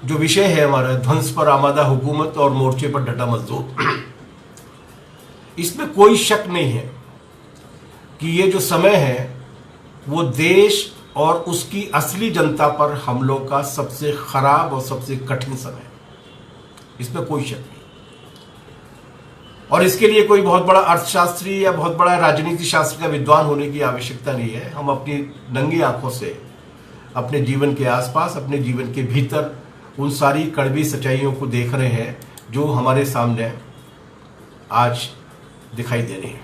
जो विषय है हमारा, ध्वंस पर आमादा हुकूमत और मोर्चे पर डटा मजदूर, इसमें कोई शक नहीं है कि ये जो समय है वो देश और उसकी असली जनता पर हमलों का सबसे खराब और सबसे कठिन समय है, इसमें कोई शक नहीं। और इसके लिए कोई बहुत बड़ा अर्थशास्त्री या बहुत बड़ा राजनीति शास्त्र का विद्वान होने की आवश्यकता नहीं है। हम अपनी नंगी आंखों से अपने जीवन के आसपास, अपने जीवन के भीतर उन सारी कड़वी सच्चाइयों को देख रहे हैं जो हमारे सामने आज दिखाई दे रही है।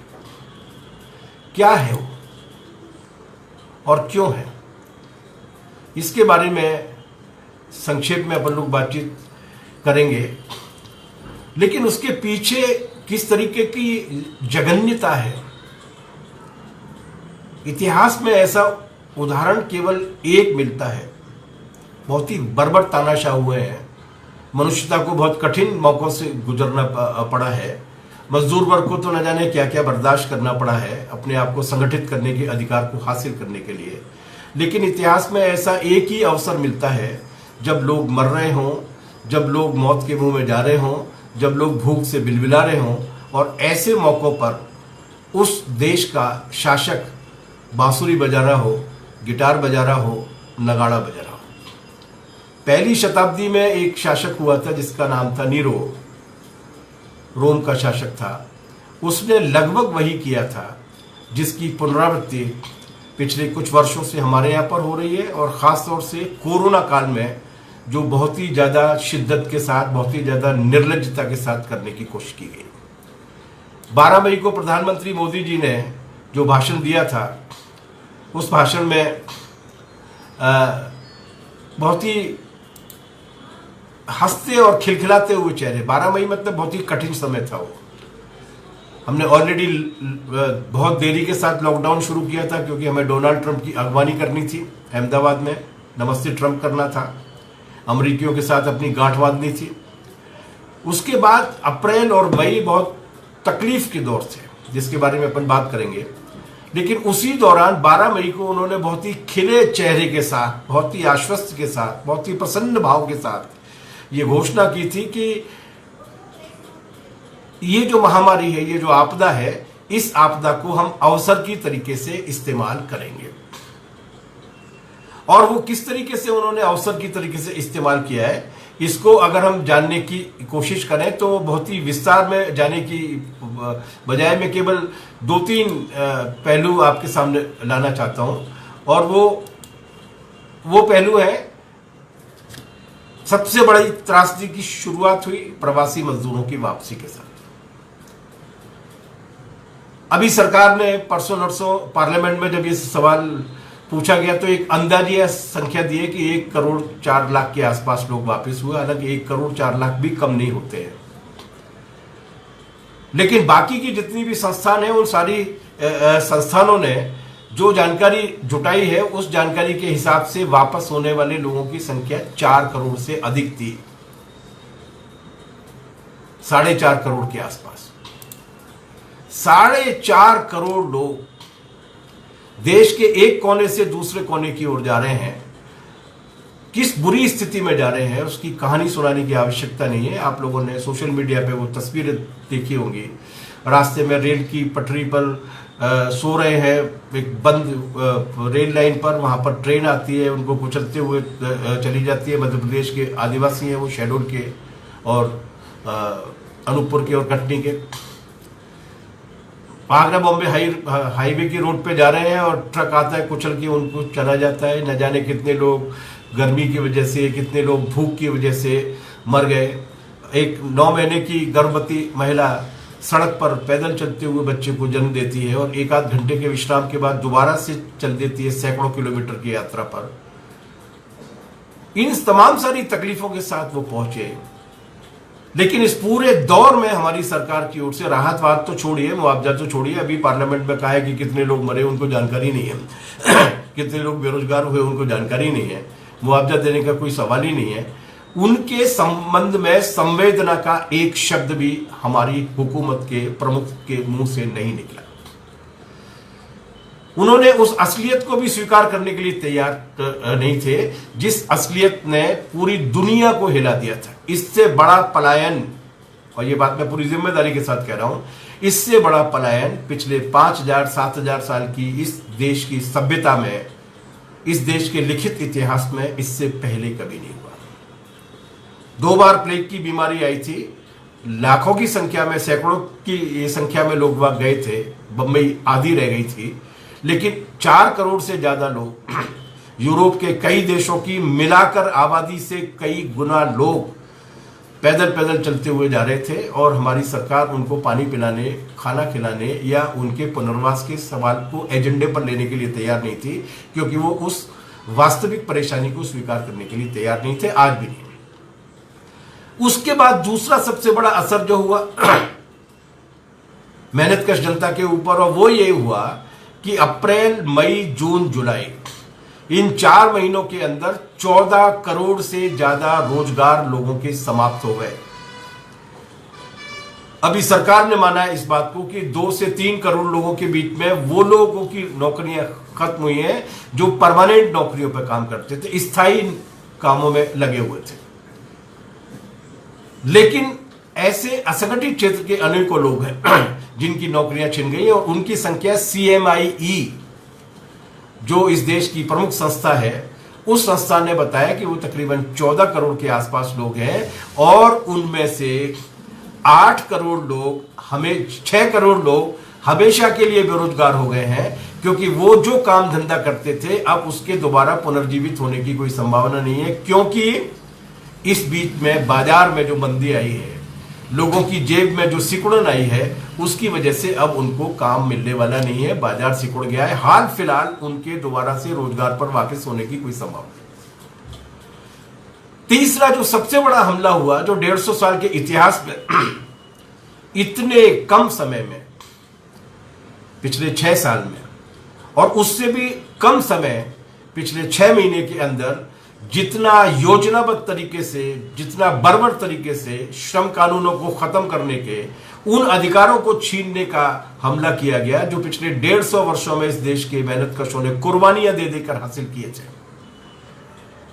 क्या है वो और क्यों है, इसके बारे में संक्षेप में अपन लोग बातचीत करेंगे। लेकिन उसके पीछे किस तरीके की जघन्यता है, इतिहास में ऐसा उदाहरण केवल एक मिलता है। बहुत ही बर्बर तानाशाह हुए हैं, मनुष्यता को बहुत कठिन मौकों से गुजरना पड़ा है, मजदूर वर्ग को तो न जाने क्या क्या बर्दाश्त करना पड़ा है अपने आप को संगठित करने के अधिकार को हासिल करने के लिए। लेकिन इतिहास में ऐसा एक ही अवसर मिलता है जब लोग मर रहे हों, जब लोग मौत के मुंह में जा रहे हों, जब लोग भूख से बिलबिला रहे हों, और ऐसे मौकों पर उस देश का शासक बांसुरी बजा रहा हो, गिटार बजा रहा हो, नगाड़ा बजा रहा हो। पहली शताब्दी में एक शासक हुआ था जिसका नाम था नीरो, रोम का शासक था। उसने लगभग वही किया था जिसकी पुनरावृत्ति पिछले कुछ वर्षों से हमारे यहाँ पर हो रही है, और ख़ास तौर से कोरोना काल में जो बहुत ही ज़्यादा शिद्दत के साथ, बहुत ही ज़्यादा निर्लज्जता के साथ करने की कोशिश की गई। 12 मई को प्रधानमंत्री मोदी जी ने जो भाषण दिया था, उस भाषण में बहुत ही हंसते और खिलखिलाते हुए चेहरे, 12 मई मतलब बहुत ही कठिन समय था वो। हमने ऑलरेडी बहुत देरी के साथ लॉकडाउन शुरू किया था क्योंकि हमें डोनाल्ड ट्रंप की अगवानी करनी थी, अहमदाबाद में नमस्ते ट्रंप करना था, अमरीकियों के साथ अपनी गांठ बांधनी थी। उसके बाद अप्रैल और मई बहुत तकलीफ के दौर थे जिसके बारे में अपन बात करेंगे। लेकिन उसी दौरान 12 मई को उन्होंने बहुत ही खिले चेहरे के साथ, बहुत ही आश्वस्त के साथ, बहुत ही प्रसन्न भाव के साथ ये घोषणा की थी कि ये जो महामारी है, ये जो आपदा है, इस आपदा को हम अवसर की तरीके से इस्तेमाल करेंगे। और वो किस तरीके से उन्होंने अवसर की तरीके से इस्तेमाल किया है, इसको अगर हम जानने की कोशिश करें तो बहुत ही विस्तार में जाने की बजाय मैं केवल 2-3 पहलू आपके सामने लाना चाहता हूं। और वो पहलू है, सबसे बड़ी त्रासदी की शुरुआत हुई प्रवासी मजदूरों की वापसी के साथ। अभी सरकार ने परसों नरसों पार्लियामेंट में जब ये सवाल पूछा गया तो एक अंदाजिया संख्या दी है कि 1 करोड़ 4 लाख के आसपास लोग वापस हुए। हालांकि 1 करोड़ 4 लाख भी कम नहीं होते हैं। लेकिन बाकी की जितनी भी संस्थान है, उन सारी संस्थानों ने जो जानकारी जुटाई है, उस जानकारी के हिसाब से वापस होने वाले लोगों की संख्या 4 करोड़ से अधिक थी, 4.5 करोड़ के आसपास। 4.5 करोड़ लोग देश के एक कोने से दूसरे कोने की ओर जा रहे हैं। किस बुरी स्थिति में जा रहे हैं उसकी कहानी सुनाने की आवश्यकता नहीं है। आप लोगों ने सोशल मीडिया पे वो तस्वीरें देखी होंगी। रास्ते में रेल की पटरी पर सो रहे हैं, एक बंद रेल लाइन पर, वहां पर ट्रेन आती है, उनको कुचलते हुए चली जाती है। मध्य प्रदेश के आदिवासी हैं वो, शहडोल के और अनूपपुर के और कटनी के। आगरा बॉम्बे हाईवे की रोड पे जा रहे हैं और ट्रक आता है, कुचल के उनको चला जाता है। न जाने कितने लोग गर्मी की वजह से, कितने लोग भूख की वजह से मर गए। एक 9 महीने की गर्भवती महिला सड़क पर पैदल चलते हुए बच्चे को जन्म देती है और 1-8 घंटे के विश्राम के बाद दोबारा से चल देती है सैकड़ों किलोमीटर की यात्रा पर। इन तमाम सारी तकलीफों के साथ वो पहुंचे। लेकिन इस पूरे दौर में हमारी सरकार की ओर से राहत वाद तो छोड़िए, मुआवजा तो छोड़िए, अभी पार्लियामेंट में कहा है कि कितने लोग मरे उनको जानकारी नहीं है कितने लोग बेरोजगार हुए उनको जानकारी नहीं है, मुआवजा देने का कोई सवाल ही नहीं है। उनके संबंध में संवेदना का एक शब्द भी हमारी हुकूमत के प्रमुख के मुंह से नहीं निकला। उन्होंने उस असलियत को भी स्वीकार करने के लिए तैयार नहीं थे जिस असलियत ने पूरी दुनिया को हिला दिया था। इससे बड़ा पलायन, और ये बात मैं पूरी जिम्मेदारी के साथ कह रहा हूं, इससे बड़ा पलायन पिछले 5000-7000 साल की इस देश की सभ्यता में, इस देश के लिखित इतिहास में इससे पहले कभी नहीं हुआ। 2 बार प्लेग की बीमारी आई थी, लाखों की संख्या में, सैकड़ों की संख्या में लोग वहां गए थे, बम्बई आधी रह गई थी, लेकिन 4 करोड़ से ज्यादा लोग, यूरोप के कई देशों की मिलाकर आबादी से कई गुना लोग पैदल पैदल चलते हुए जा रहे थे, और हमारी सरकार उनको पानी पिलाने, खाना खिलाने या उनके पुनर्वास के सवाल को एजेंडे पर लेने के लिए तैयार नहीं थी, क्योंकि वो उस वास्तविक परेशानी को स्वीकार करने के लिए तैयार नहीं थे, आज भी नहीं। उसके बाद दूसरा सबसे बड़ा असर जो हुआ मेहनतकश जनता के ऊपर, और वो ये हुआ कि अप्रैल, मई, जून, जुलाई, इन 4 महीनों के अंदर 14 करोड़ से ज्यादा रोजगार लोगों के समाप्त हो गए। अभी सरकार ने माना है इस बात को कि 2 से 3 करोड़ लोगों के बीच में वो लोगों की नौकरियां खत्म हुई हैं जो परमानेंट नौकरियों पर काम करते थे, स्थायी कामों में लगे हुए थे। लेकिन ऐसे असंगठित क्षेत्र के अनेकों लोग हैं जिनकी नौकरियां छिन गई, और उनकी संख्या CMIE, जो इस देश की प्रमुख संस्था है, उस संस्था ने बताया कि वो तकरीबन 14 करोड़ के आसपास लोग हैं, और उनमें से 8 करोड़ लोग, 6 करोड़ लोग हमेशा के लिए बेरोजगार हो गए हैं, क्योंकि वो जो काम धंधा करते थे अब उसके दोबारा पुनर्जीवित होने की कोई संभावना नहीं है, क्योंकि इस बीच में बाजार में जो मंदी आई है, लोगों की जेब में जो सिकुड़न आई है, उसकी वजह से अब उनको काम मिलने वाला नहीं है, बाजार सिकुड़ गया है। हाल फिलहाल उनके दोबारा से रोजगार पर वापस होने की कोई संभावना नहीं। तीसरा जो सबसे बड़ा हमला हुआ, जो 150 साल के इतिहास में इतने कम समय में, पिछले 6 साल में, और उससे भी कम समय पिछले 6 महीने के अंदर, जितना योजनाबद्ध तरीके से, जितना बर्बर तरीके से श्रम कानूनों को खत्म करने के, उन अधिकारों को छीनने का हमला किया गया जो पिछले 150 वर्षों में इस देश के मेहनतकशों ने कुर्बानियां दे देकर हासिल किए थे।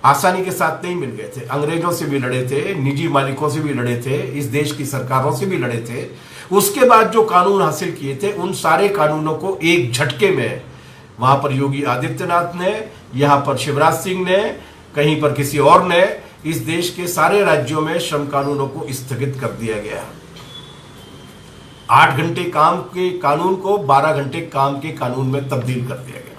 आसानी के साथ नहीं मिल गए थे, अंग्रेजों से भी लड़े थे, निजी मालिकों से भी लड़े थे, इस देश की सरकारों से भी लड़े थे। उसके बाद जो कानून हासिल किए थे, उन सारे कानूनों को एक झटके में वहां पर योगी आदित्यनाथ ने, यहां पर शिवराज सिंह ने, कहीं पर किसी और ने, इस देश के सारे राज्यों में श्रम कानूनों को स्थगित कर दिया गया। 8 घंटे काम के कानून को 12 घंटे काम के कानून में तब्दील कर दिया गया।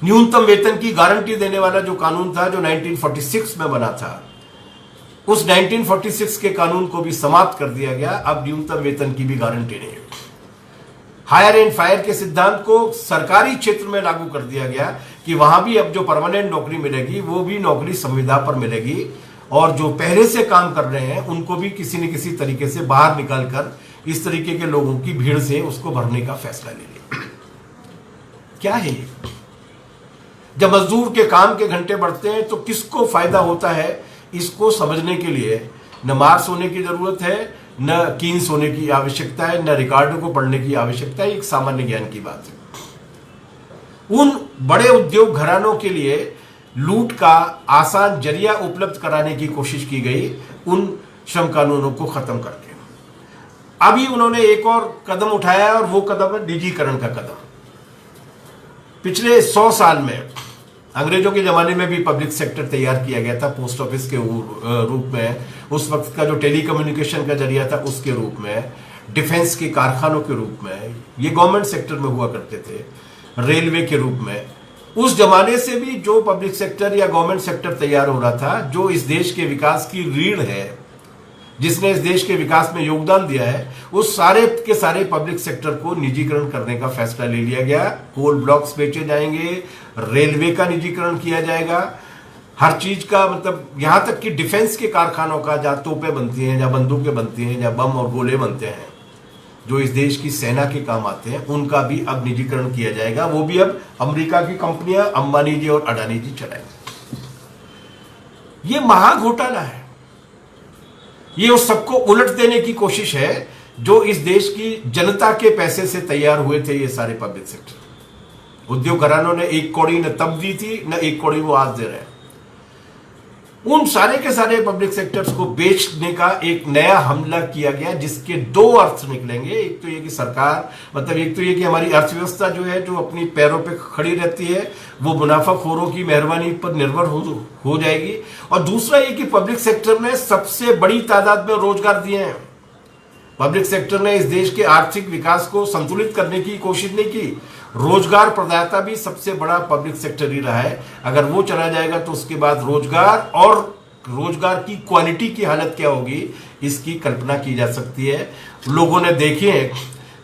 न्यूनतम वेतन की गारंटी देने वाला जो कानून था, जो 1946 में बना था, उस 1946 के कानून को भी समाप्त कर दिया गया। अब न्यूनतम वेतन की भी गारंटी नहीं है। हायर एंड फायर के सिद्धांत को सरकारी क्षेत्र में लागू कर दिया गया कि वहां भी अब जो परमानेंट नौकरी मिलेगी वो भी नौकरी संविदा पर मिलेगी, और जो पहले से काम कर रहे हैं उनको भी किसी न किसी तरीके से बाहर निकालकर इस तरीके के लोगों की भीड़ से उसको भरने का फैसला ले लिया। क्या है ये? जब मजदूर के काम के घंटे बढ़ते हैं तो किसको फायदा होता है, इसको समझने के लिए न मार्स होने की जरूरत है, न कीन्स होने की आवश्यकता है, न रिकार्डो को पढ़ने की आवश्यकता है, एक सामान्य ज्ञान की बात है। उन बड़े उद्योग घरानों के लिए लूट का आसान जरिया उपलब्ध कराने की कोशिश की गई उन श्रम कानूनों को खत्म करके। अभी उन्होंने एक और कदम उठाया है, और वो कदम है निजीकरण का कदम। पिछले 100 साल में, अंग्रेजों के जमाने में भी पब्लिक सेक्टर तैयार किया गया था, पोस्ट ऑफिस के रूप में, उस वक्त का जो टेलीकम्युनिकेशन का जरिया था उसके रूप में, डिफेंस के कारखानों के रूप में, ये गवर्नमेंट सेक्टर में हुआ करते थे, रेलवे के रूप में। उस जमाने से भी जो पब्लिक सेक्टर या गवर्नमेंट सेक्टर तैयार हो रहा था, जो इस देश के विकास की रीढ़ है, जिसने इस देश के विकास में योगदान दिया है, उस सारे के सारे पब्लिक सेक्टर को निजीकरण करने का फैसला ले लिया गया। कोल ब्लॉक्स बेचे जाएंगे, रेलवे का निजीकरण किया जाएगा, हर चीज का, मतलब यहां तक कि डिफेंस के कारखानों का, जहां तोपें बनती हैं, जहां बंदूकें बनती हैं, जहां बम और गोले बनते हैं, जो इस देश की सेना के काम आते हैं, उनका भी अब निजीकरण किया जाएगा। वो भी अब अमेरिका की कंपनियां अंबानी जी और अडानी जी चलाएंगे। ये महाघोटाला है। ये उस सबको उलट देने की कोशिश है जो इस देश की जनता के पैसे से तैयार हुए थे ये सारे पब्लिक सेक्टर। उद्योग घरानों ने 1 कौड़ी न तब दी थी, न 1 कौड़ी वो आज दे रहे हैं। उन सारे के सारे पब्लिक सेक्टर्स को बेचने का एक नया हमला किया गया, जिसके 2 अर्थ निकलेंगे। एक तो ये कि सरकार, मतलब एक तो ये कि हमारी अर्थव्यवस्था जो है, जो अपनी पैरों पे खड़ी रहती है, वो मुनाफाखोरों की मेहरबानी पर निर्भर हो जाएगी। और दूसरा ये कि पब्लिक सेक्टर ने सबसे बड़ी तादाद में रोजगार दिए हैं। पब्लिक सेक्टर ने इस देश के आर्थिक विकास को संतुलित करने की कोशिश नहीं की। रोजगार प्रदाता भी सबसे बड़ा पब्लिक सेक्टर ही रहा है। अगर वो चला जाएगा तो उसके बाद रोजगार की क्वालिटी की हालत क्या होगी, इसकी कल्पना की जा सकती है। लोगों ने देखे हैं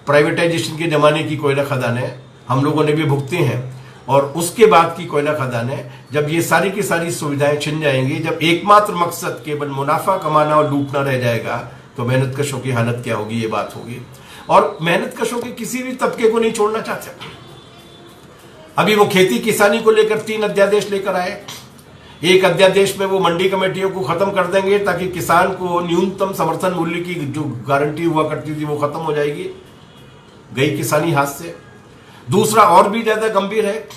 प्राइवेटाइजेशन के जमाने की कोयला खदानें, हम लोगों ने भी भुगती हैं, और उसके बाद की कोयला खदानें। जब ये सारी की सारी सुविधाएं छिन जाएंगी, जब एकमात्र मकसद केवल मुनाफा कमाना और लूटना रह जाएगा, तो मेहनतकशों की हालत क्या होगी, ये बात होगी। और मेहनतकशों के किसी भी तबके को नहीं छोड़ना चाहते। अभी वो खेती किसानी को लेकर 3 अध्यादेश लेकर आए। एक अध्यादेश में वो मंडी कमेटियों को खत्म कर देंगे ताकि किसान को न्यूनतम समर्थन मूल्य की जो गारंटी हुआ करती थी वो खत्म हो जाएगी, गई किसानी हाथ से। दूसरा और भी ज्यादा गंभीर है,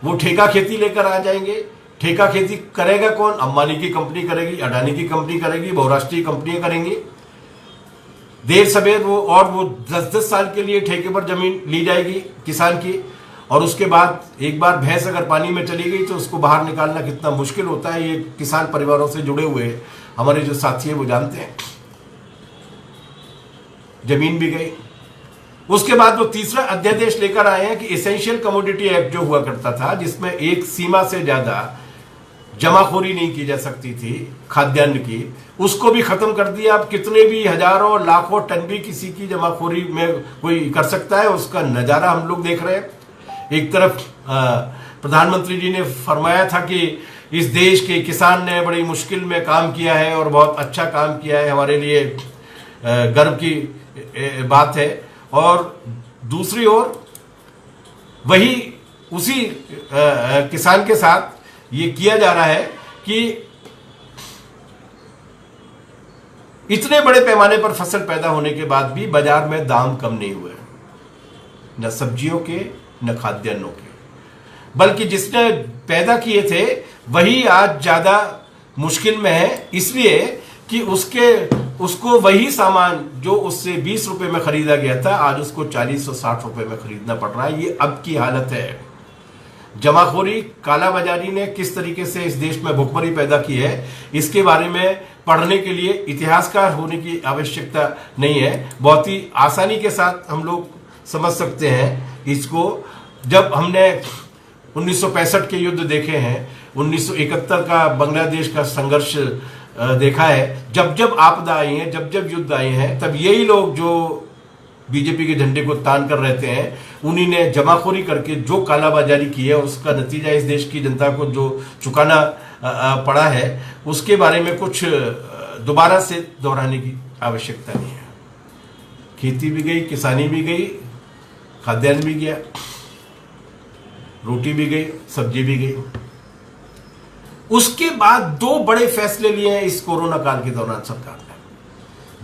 वो ठेका खेती लेकर आ जाएंगे। ठेका खेती करेगा कौन? अंबानी की कंपनी करेगी, अडानी की कंपनी करेगी, बहुराष्ट्रीय कंपनियां करेंगी। देर सवेर वो 10-10 साल के लिए ठेके पर जमीन ली जाएगी किसान की, और उसके बाद एक बार भैंस अगर पानी में चली गई तो उसको बाहर निकालना कितना मुश्किल होता है, ये किसान परिवारों से जुड़े हुए हमारे जो साथी हैं वो जानते हैं। जमीन भी गई। उसके बाद वो तीसरा अध्यादेश लेकर आए हैं कि एसेंशियल कमोडिटी एक्ट जो हुआ करता था, जिसमें एक सीमा से ज्यादा जमाखोरी नहीं की जा सकती थी खाद्यान्न की, उसको भी खत्म कर दिया। अब कितने भी हजारों लाखों टन भी किसी की जमाखोरी में कोई कर सकता है, उसका नजारा हम लोग देख रहे हैं। एक तरफ प्रधानमंत्री जी ने फरमाया था कि इस देश के किसान ने बड़ी मुश्किल में काम किया है और बहुत अच्छा काम किया है, हमारे लिए गर्व की बात है। और दूसरी ओर वही उसी किसान के साथ ये किया जा रहा है कि इतने बड़े पैमाने पर फसल पैदा होने के बाद भी बाजार में दाम कम नहीं हुए, न सब्जियों के न खाद्यान्नों के, बल्कि जिसने पैदा किए थे वही आज ज्यादा मुश्किल में है, इसलिए कि उसको वही सामान जो उससे 20 रुपए में खरीदा गया था आज उसको 40 और 60 रुपए में खरीदना पड़ रहा है। ये अब की हालत है। जमाखोरी, कालाबाजारी ने किस तरीके से इस देश में भुखमरी पैदा की है, इसके बारे में पढ़ने के लिए इतिहासकार होने की आवश्यकता नहीं है। बहुत ही आसानी के साथ हम लोग समझ सकते हैं इसको। जब हमने 1965 के युद्ध देखे हैं, 1971 का बांग्लादेश का संघर्ष देखा है, जब जब आपदा आई है, जब जब युद्ध आए हैं, तब यही लोग जो बीजेपी के झंडे को तान कर रहते हैं, उन्हीं ने जमाखोरी करके जो कालाबाजारी की है, उसका नतीजा इस देश की जनता को जो चुकाना पड़ा है, उसके बारे में कुछ दोबारा से दोहराने की आवश्यकता नहीं है। खेती भी गई, किसानी भी गई, खाद्यान्न भी गया, रोटी भी गई, सब्जी भी गई। उसके बाद 2 बड़े फैसले लिए हैं इस कोरोना काल के दौरान सरकार ने,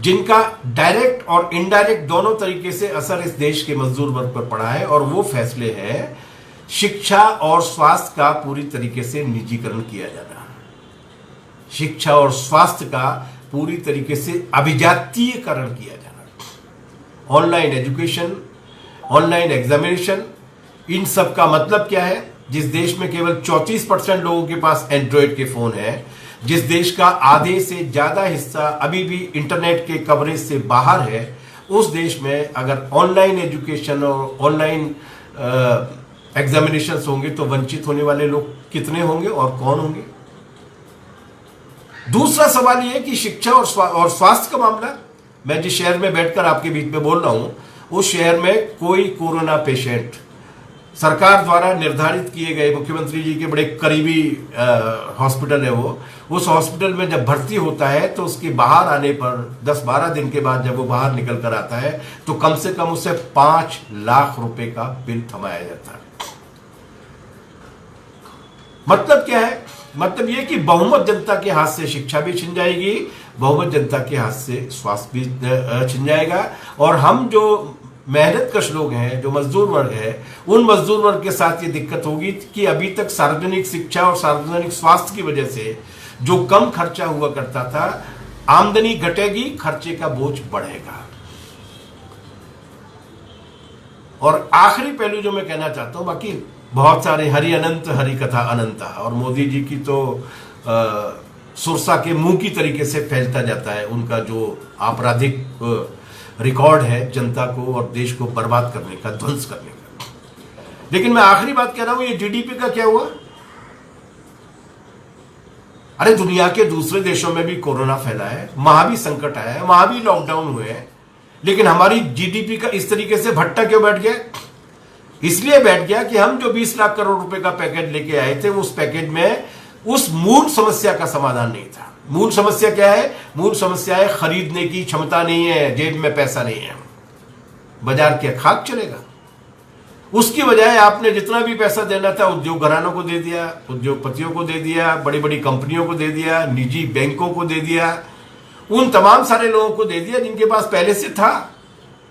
जिनका डायरेक्ट और इनडायरेक्ट दोनों तरीके से असर इस देश के मजदूर वर्ग पर पड़ा है। और वो फैसले हैं शिक्षा और स्वास्थ्य का पूरी तरीके से निजीकरण किया जाना, शिक्षा और स्वास्थ्य का पूरी तरीके से अभिजातीयकरण किया जाना, ऑनलाइन एजुकेशन, ऑनलाइन एग्जामिनेशन, इन सब का मतलब क्या है? जिस देश में केवल 34% लोगों के पास एंड्रॉयड के फोन है, जिस देश का आधे से ज्यादा हिस्सा अभी भी इंटरनेट के कवरेज से बाहर है, उस देश में अगर ऑनलाइन एजुकेशन और ऑनलाइन एग्जामिनेशंस होंगे तो वंचित होने वाले लोग कितने होंगे और कौन होंगे? दूसरा सवाल यह है कि शिक्षा और स्वास्थ्य का मामला, मैं जिस शहर में बैठकर आपके बीच में बोल रहा हूं, उस शहर में कोई कोरोना पेशेंट सरकार द्वारा निर्धारित किए गए, मुख्यमंत्री जी के बड़े करीबी हॉस्पिटल है वो, उस हॉस्पिटल में जब भर्ती होता है तो उसके बाहर आने पर 10-12 दिन के बाद जब वो बाहर निकल कर आता है तो कम से कम उसे 5 लाख रुपए का बिल थमाया जाता है। मतलब क्या है? मतलब ये कि बहुमत जनता के हाथ से शिक्षा भी छिन जाएगी, बहुमत जनता के हाथ से स्वास्थ्य भी छिन जाएगा। और हम जो मेहनत कश लोग हैं, जो मजदूर वर्ग है, उन मजदूर वर्ग के साथ ये दिक्कत होगी कि अभी तक सार्वजनिक शिक्षा और सार्वजनिक स्वास्थ्य की वजह से जो कम खर्चा हुआ करता था, आमदनी घटेगी, खर्चे का बोझ बढ़ेगा। और आखिरी पहलू जो मैं कहना चाहता हूं, बाकी बहुत सारे हरि अनंत हरि कथा अनंत, और मोदी जी की तो सुरसा के मुंह की तरीके से फैलता जाता है उनका जो आपराधिक रिकॉर्ड है जनता को और देश को बर्बाद करने का, ध्वंस करने का। लेकिन मैं आखिरी बात कह रहा हूं, ये जीडीपी का क्या हुआ? अरे दुनिया के दूसरे देशों में भी कोरोना फैला है, वहां भी संकट आया है, वहां भी लॉकडाउन हुए हैं, लेकिन हमारी जीडीपी का इस तरीके से भट्टा क्यों बैठ गया? इसलिए बैठ गया कि हम जो 20 लाख करोड़ रुपए का पैकेज लेके आए थे, उस पैकेज में उस मूल समस्या का समाधान नहीं था। मूल समस्या क्या है? मूल समस्या है खरीदने की क्षमता नहीं है, जेब में पैसा नहीं है, बाजार क्या खाक चलेगा। उसकी बजाय आपने जितना भी पैसा देना था उद्योग घरानों को दे दिया, उद्योगपतियों को दे दिया, बड़ी बड़ी कंपनियों को दे दिया, निजी बैंकों को दे दिया, उन तमाम सारे लोगों को दे दिया जिनके पास पहले से था।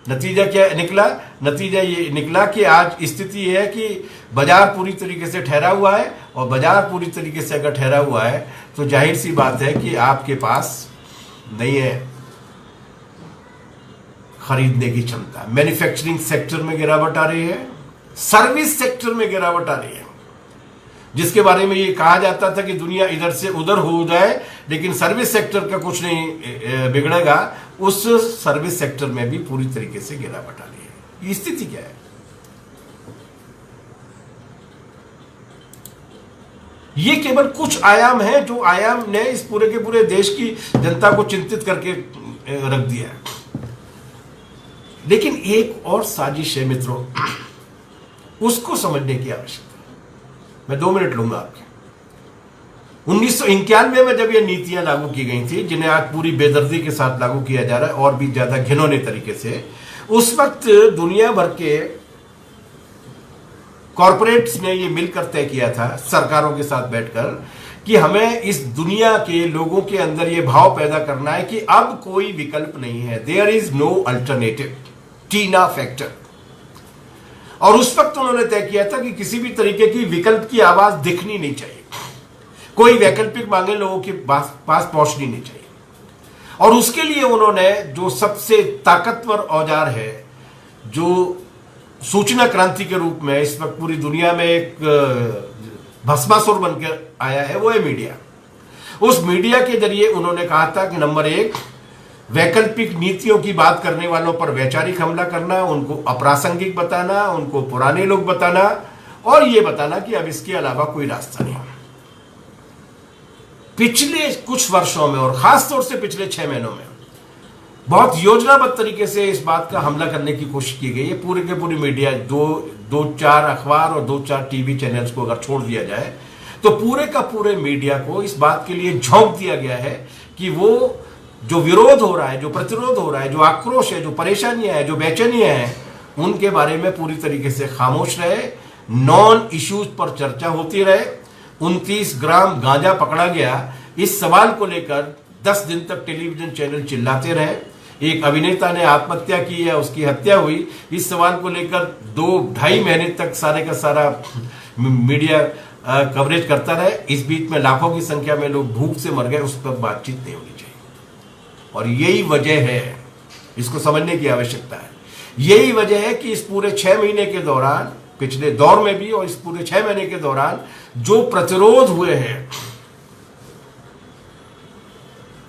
नतीजा क्या निकला? नतीजा ये निकला कि आज स्थिति यह है कि बाजार पूरी तरीके से ठहरा हुआ है, और बाजार पूरी तरीके से अगर ठहरा हुआ है तो जाहिर सी बात है कि आपके पास नहीं है खरीदने की क्षमता। मैन्युफैक्चरिंग सेक्टर में गिरावट आ रही है, सर्विस सेक्टर में गिरावट आ रही है, जिसके बारे में ये कहा जाता था कि दुनिया इधर से उधर हो जाए लेकिन सर्विस सेक्टर का कुछ नहीं बिगड़ेगा, उस सर्विस सेक्टर में भी पूरी तरीके से गिरावट आ रही है। ये स्थिति क्या है? ये केवल कुछ आयाम हैं जो आयाम ने इस पूरे के पूरे देश की जनता को चिंतित करके रख दिया है। लेकिन एक और साजिश है मित्रों, उसको समझने की आवश्यकता है। मैं 2 मिनट लूंगा आपके। 1991 में जब ये नीतियां लागू की गई थी, जिन्हें आज पूरी बेदर्दी के साथ लागू किया जा रहा है और भी ज्यादा घिनौने तरीके से, उस वक्त दुनिया भर के कॉरपोरेट्स ने ये मिलकर तय किया था सरकारों के साथ बैठकर कि हमें इस दुनिया के लोगों के अंदर ये भाव पैदा करना है कि अब कोई विकल्प नहीं है, there is no alternative, TINA factor. और उस वक्त उन्होंने तय किया था कि किसी भी तरीके की विकल्प की आवाज दिखनी नहीं चाहिए, कोई वैकल्पिक मांगे लोगों के पास पहुंचनी नहीं चाहिए। और उसके लिए उन्होंने जो सबसे ताकतवर औजार है, जो सूचना क्रांति के रूप में इस वक्त पूरी दुनिया में एक भस्मासुर बनकर आया है, वो है मीडिया। उस मीडिया के जरिए उन्होंने कहा था कि नंबर 1, वैकल्पिक नीतियों की बात करने वालों पर वैचारिक हमला करना, उनको अप्रासंगिक बताना, उनको पुराने लोग बताना, और ये बताना कि अब इसके अलावा कोई रास्ता नहीं। पिछले कुछ वर्षों में और खासतौर से पिछले 6 महीनों में बहुत योजनाबद्ध तरीके से इस बात का हमला करने की कोशिश की गई है। पूरे के पूरी मीडिया, 2-4 अखबार और 2-4 टीवी चैनल्स को अगर छोड़ दिया जाए तो पूरे का पूरे मीडिया को इस बात के लिए झोंक दिया गया है कि वो जो विरोध हो रहा है, जो प्रतिरोध हो रहा है, जो आक्रोश है, जो परेशानियां हैं, जो बेचैनियां हैं, उनके बारे में पूरी तरीके से खामोश रहे, नॉन इश्यूज पर चर्चा होती रहे। 29 ग्राम गांजा पकड़ा गया, इस सवाल को लेकर 10 दिन तक टेलीविजन चैनल चिल्लाते रहे। एक अभिनेता ने आत्महत्या की या उसकी हत्या हुई, इस सवाल को लेकर 2-2.5 महीने तक सारे का सारा मीडिया कवरेज करता रहे। इस बीच में लाखों की संख्या में लोग भूख से मर गए, उस पर बातचीत नहीं होनी चाहिए। और यही वजह है, इसको समझने की आवश्यकता है, यही वजह है कि इस पूरे 6 महीने के दौरान, पिछले दौर में भी और इस पूरे 6 महीने के दौरान जो प्रतिरोध हुए हैं,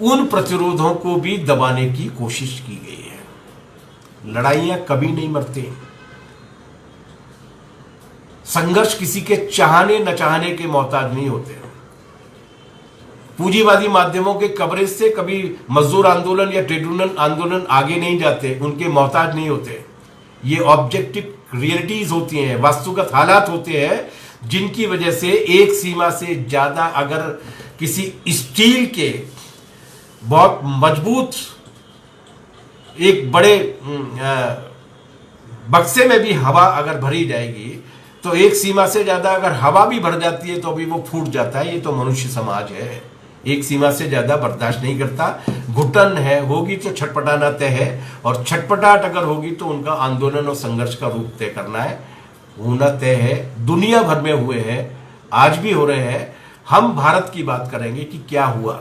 उन प्रतिरोधों को भी दबाने की कोशिश की गई है। लड़ाइयां कभी नहीं मरती, संघर्ष किसी के चाहने न चाहने के मोहताज नहीं होते। पूंजीवादी माध्यमों के कवरेज से कभी मजदूर आंदोलन या ट्रेड यूनियन आंदोलन आगे नहीं जाते, उनके मोहताज नहीं होते। ये ऑब्जेक्टिव रियलिटीज होती हैं, वास्तुगत हालात होते हैं, जिनकी वजह से एक सीमा से ज्यादा अगर किसी स्टील के बहुत मजबूत एक बड़े बक्से में भी हवा अगर भरी जाएगी तो एक सीमा से ज्यादा अगर हवा भी भर जाती है तो भी वो फूट जाता है। ये तो मनुष्य समाज है, एक सीमा से ज्यादा बर्दाश्त नहीं करता। घुटन है होगी तो छटपटाना तय है, और छटपटाहट अगर होगी तो उनका आंदोलन और संघर्ष का रूप तय करना है, होना तय है। दुनिया भर में हुए हैं, आज भी हो रहे हैं। हम भारत की बात करेंगे कि क्या हुआ।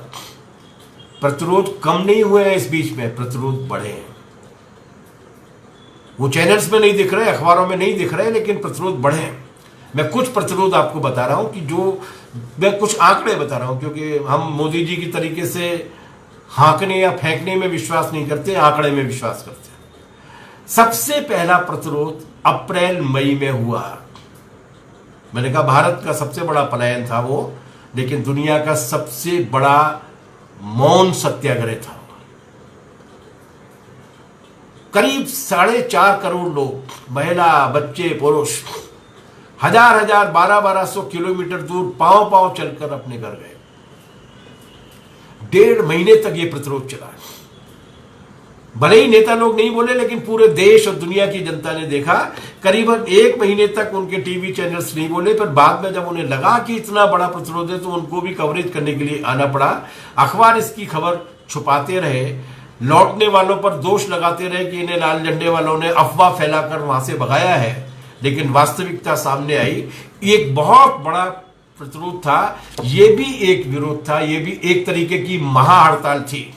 प्रतिरोध कम नहीं हुए हैं, इस बीच में प्रतिरोध बढ़े हैं। वो चैनल्स में नहीं दिख रहे, अखबारों में नहीं दिख रहे, लेकिन प्रतिरोध बढ़े हैं। मैं कुछ प्रतिरोध आपको बता रहा हूं कि जो मैं कुछ आंकड़े बता रहा हूं, क्योंकि हम मोदी जी की तरीके से हाँकने या फेंकने में विश्वास नहीं करते, आंकड़े में विश्वास करते हैं। सबसे पहला प्रतिरोध अप्रैल मई में हुआ। मैंने कहा भारत का सबसे बड़ा पलायन था वो, लेकिन दुनिया का सबसे बड़ा मौन सत्याग्रह था। करीब 4.5 करोड़ लोग, महिला, बच्चे, पुरुष, हजार 1200 किलोमीटर दूर पांव पांव चलकर अपने घर गए। 1.5 महीने तक ये प्रतिरोध चला। भले ही नेता लोग नहीं बोले, लेकिन पूरे देश और दुनिया की जनता ने देखा। करीबन 1 महीने तक उनके टीवी चैनल्स नहीं बोले, पर बाद में जब उन्हें लगा कि इतना बड़ा प्रतिरोध है तो उनको भी कवरेज करने के लिए आना पड़ा। अखबार इसकी खबर छुपाते रहे, लौटने वालों पर दोष लगाते रहे कि इन्हें लाल झंडे वालों ने अफवाह फैलाकर वहां से भगाया है, लेकिन वास्तविकता सामने आई। एक बहुत बड़ा प्रतिरोध था, यह भी एक विरोध था, यह भी एक तरीके की महाहड़ताल थी।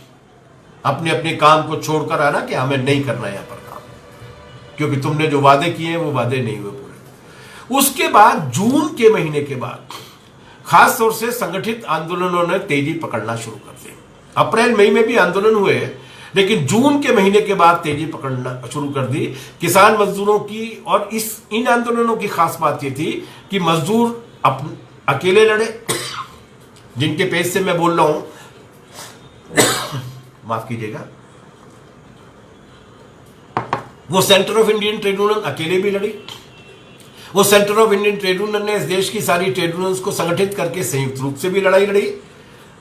अपने अपने काम को छोड़कर आना कि हमें नहीं करना यहां पर काम, क्योंकि तुमने जो वादे किए हैं वो वादे नहीं हुए पूरे। उसके बाद जून के महीने के बाद खास तौर से संगठित आंदोलनों ने तेजी पकड़ना शुरू कर दी। अप्रैल मई में भी आंदोलन हुए, लेकिन जून के महीने के बाद तेजी पकड़ना शुरू कर दी किसान मजदूरों की। और इन आंदोलनों की खास बात यह थी कि मजदूर अकेले लड़े, जिनके पेज से मैं बोल रहा हूं, माफ कीजिएगा, वो centre of Indian trade union अकेले भी लड़ी। वो centre of Indian trade union ने इस देश की सारी ट्रेड यूनियंस को संगठित करके संयुक्त रूप से भी लड़ाई लड़ी।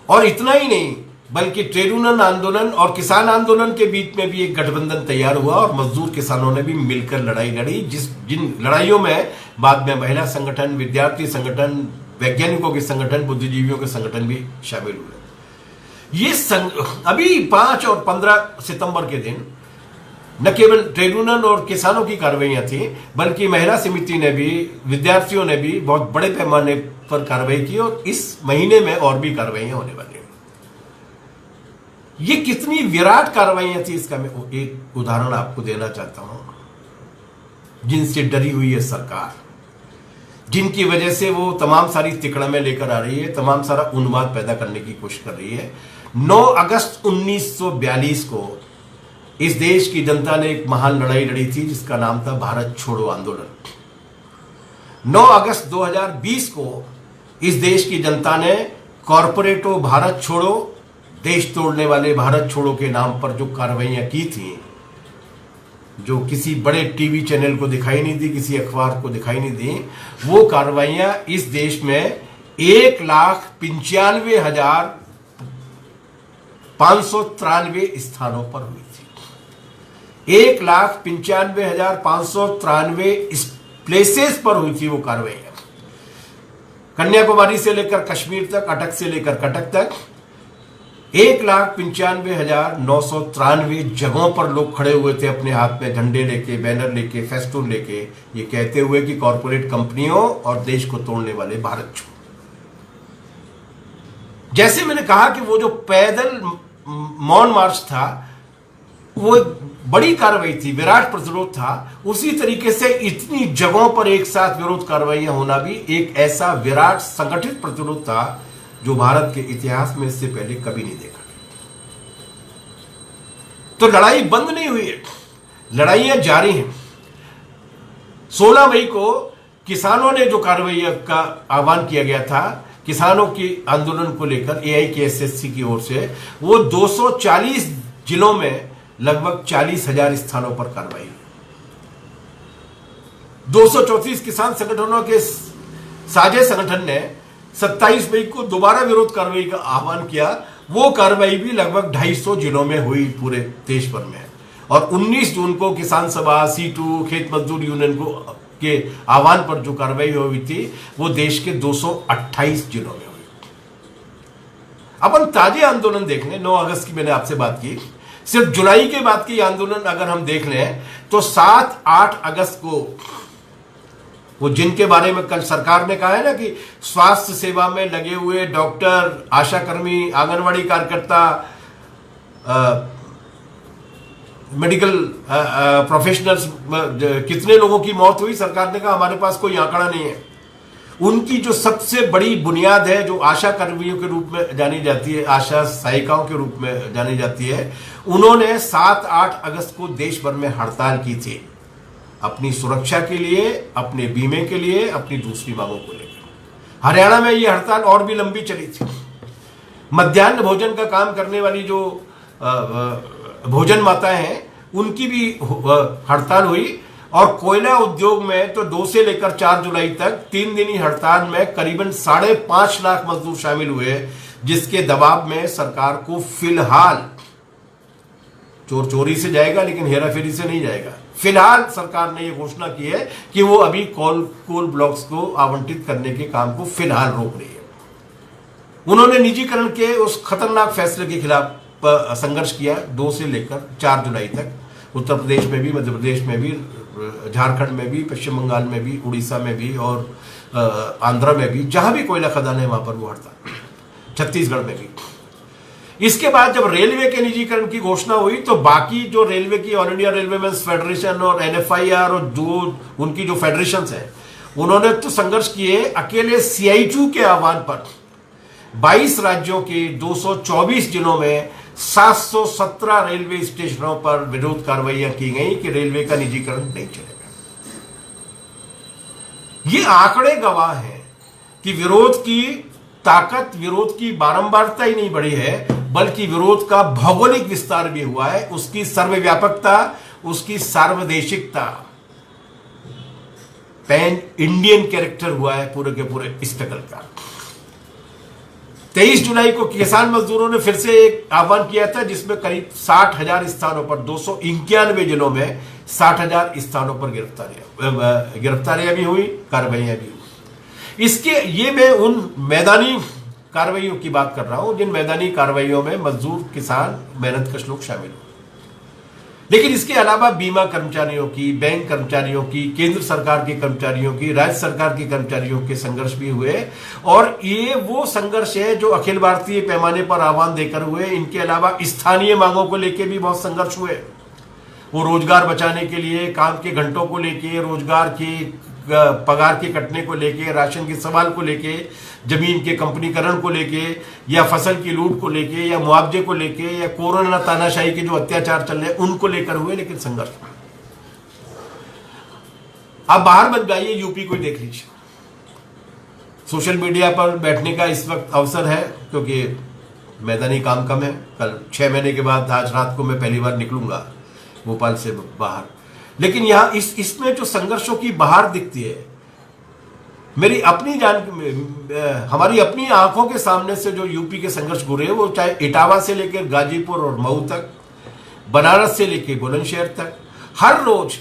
और इतना ही नहीं, बल्कि ट्रेड यूनियन आंदोलन और किसान आंदोलन के बीच में भी एक गठबंधन तैयार हुआ और मजदूर किसानों ने भी मिलकर लड़ाई लड़ी। जिन लड़ाइयों में बाद में महिला संगठन, विद्यार्थी संगठन, वैज्ञानिकों के संगठन, बुद्धिजीवियों के संगठन भी शामिल हुए। ये अभी 5 और 15 सितंबर के दिन न केवल ट्रेड यूनियन और किसानों की कार्रवाइयां थी, बल्कि महिला समिति ने भी, विद्यार्थियों ने भी बहुत बड़े पैमाने पर कार्रवाई की, और इस महीने में और भी कार्रवाइयां होने वाली हैं। ये कितनी विराट कार्रवाइयां थी, इसका मैं एक उदाहरण आपको देना चाहता हूं। जिनसे डरी हुई है सरकार, जिनकी वजह से वो तमाम सारी तिकड़में लेकर आ रही है, तमाम सारा उन्माद पैदा करने की कोशिश कर रही है। 9 अगस्त 1942 को इस देश की जनता ने एक महान लड़ाई लड़ी थी, जिसका नाम था भारत छोड़ो आंदोलन। 9 अगस्त 2020 को इस देश की जनता ने कॉर्पोरेटो भारत छोड़ो, देश तोड़ने वाले भारत छोड़ो के नाम पर जो कार्रवाइयां की थी, जो किसी बड़े टीवी चैनल को दिखाई नहीं दी, किसी अखबार को दिखाई नहीं दी, वो कार्रवाइयां इस देश में 1,95,593 स्थानों पर हुई थी। 1,95,593 प्लेसेस पर हुई थी वो कार्रवाइयां। कन्याकुमारी से लेकर कश्मीर तक, अटक से लेकर कटक तक 1,95,993 जगहों पर लोग खड़े हुए थे, अपने हाथ में झंडे लेके, बैनर लेके, फेस्टून लेके, ये कहते हुए कि कॉरपोरेट कंपनियों और देश को तोड़ने वाले भारत छोड़ो। जैसे मैंने कहा कि वो जो पैदल मौन मार्च था, वो बड़ी कार्रवाई थी, विराट प्रतिरोध था। उसी तरीके से इतनी जगहों पर एक साथ विरोध कार्रवाइयां होना भी एक ऐसा विराट संगठित प्रतिरोध था जो भारत के इतिहास में इससे पहले कभी नहीं देखा। तो लड़ाई बंद नहीं हुई है, लड़ाइयां जारी हैं। 16 मई को किसानों ने जो कार्रवाई का आह्वान किया गया था, किसानों की आंदोलन को लेकर AIKSSC की ओर से, वो 240 जिलों में लगभग 40,000 स्थानों पर कार्रवाई हुई। 234 किसान संगठनों के साझे संगठन ने 27 मई को दोबारा विरोध कार्रवाई का आह्वान किया। वो कार्रवाई भी लगभग 250 जिलों में हुई पूरे देश भर में। और 19 जून को किसान सभा, C2, खेत मजदूर यूनियन को के आह्वान पर जो कार्रवाई हुई थी, वो देश के 228 जिलों में हुई। अपन ताजे आंदोलन देख लें, 9 अगस्त की मैंने आपसे बात की, सिर्फ जुलाई के बाद की आंदोलन अगर हम देख लें तो 7-8 अगस्त को वो जिनके बारे में कल सरकार ने कहा है ना कि स्वास्थ्य सेवा में लगे हुए डॉक्टर, आशाकर्मी, आंगनवाड़ी कार्यकर्ता, मेडिकल प्रोफेशनल्स, कितने लोगों की मौत हुई, सरकार ने कहा हमारे पास कोई आंकड़ा नहीं है। उनकी जो सबसे बड़ी बुनियाद है, जो आशा कर्मियों के रूप में जानी जाती है, आशा सहायिकाओं के रूप में जानी जाती है, उन्होंने 7-8 अगस्त को देश भर में हड़ताल की थी अपनी सुरक्षा के लिए, अपने बीमे के लिए, अपनी दूसरी मांगों को लेकर। हरियाणा में ये हड़ताल और भी लंबी चली थी। मध्याह्न भोजन का काम करने वाली जो भोजन माताएं हैं, उनकी भी हड़ताल हुई। और कोयला उद्योग में तो 2 से लेकर 4 जुलाई तक 3 दिनी हड़ताल में करीबन 5.5 लाख मजदूर शामिल हुए, जिसके दबाव में सरकार को फिलहाल, चोर चोरी से जाएगा लेकिन हेराफेरी से नहीं जाएगा, फिलहाल सरकार ने यह घोषणा की है कि वो अभी कोल ब्लॉक्स को आवंटित करने के काम को फिलहाल रोक रही है। उन्होंने निजीकरण के उस खतरनाक फैसले के खिलाफ संघर्ष किया 2 से लेकर 4 जुलाई तक। उत्तर प्रदेश में भी, मध्य प्रदेश में भी, झारखंड में भी, पश्चिम बंगाल में भी, उड़ीसा में भी और आंध्र में भी, जहां भी कोयला खदान है वहां पर वो हड़ताल, छत्तीसगढ़ में भी। इसके बाद जब रेलवे के निजीकरण की घोषणा हुई तो बाकी जो रेलवे की ऑल इंडिया रेलवेमेंस फेडरेशन और NFIR और जो उनकी जो फेडरेशन है, उन्होंने तो संघर्ष किए। अकेले CITU के आह्वान पर 22 राज्यों के 224 जिलों में 717 रेलवे स्टेशनों पर विरोध कार्रवाइयां की गई कि रेलवे का निजीकरण नहीं चलेगा। ये आंकड़े गवाह हैं कि विरोध की ताकत, विरोध की बारंबारता ही नहीं बढ़ी है, बल्कि विरोध का भौगोलिक विस्तार भी हुआ है, उसकी सर्वव्यापकता, उसकी सार्वदेशिकता, पैन इंडियन कैरेक्टर हुआ है पूरे के पूरे स्ट्रगल का। 23 जुलाई को किसान मजदूरों ने फिर से एक आह्वान किया था, जिसमें करीब 60,000 स्थानों पर 291 जिलों में 60,000 स्थानों पर गिरफ्तारियां भी हुई, कार्रवाइयां भी हुई। ये मैं उन मैदानी कार्रवाइयों की बात कर रहा हूं जिन मैदानी कार्रवाइयों में मजदूर, किसान, मेहनतकश लोग शामिल हुए। लेकिन इसके अलावा बीमा कर्मचारियों की, बैंक कर्मचारियों की, केंद्र सरकार के कर्मचारियों की, राज्य सरकार के कर्मचारियों के संघर्ष भी हुए। और ये वो संघर्ष है जो अखिल भारतीय पैमाने पर आह्वान देकर हुए। इनके अलावा स्थानीय मांगों को लेकर भी बहुत संघर्ष हुए। वो रोजगार बचाने के लिए, काम के घंटों को लेके, रोजगार की पगार के कटने को लेके, राशन के सवाल को लेके, जमीन के कंपनीकरण को लेके, या फसल की लूट को लेके, या मुआवजे को लेके, या कोरोना तानाशाही के जो अत्याचार चल रहे हैं उनको लेकर हुए। लेकिन संघर्ष आप बाहर मत जाइए, यूपी को देख लीजिए। सोशल मीडिया पर बैठने का इस वक्त अवसर है क्योंकि मैदानी काम कम है। कल 6 महीने के बाद आज रात को मैं पहली बार निकलूंगा भोपाल से बाहर। लेकिन यहां इसमें जो संघर्षों की बहार दिखती है, मेरी अपनी हमारी अपनी आंखों के सामने से जो यूपी के संघर्ष गुजरे, वो चाहे इटावा से लेकर गाजीपुर और मऊ तक, बनारस से लेकर बुलंदशहर तक, हर रोज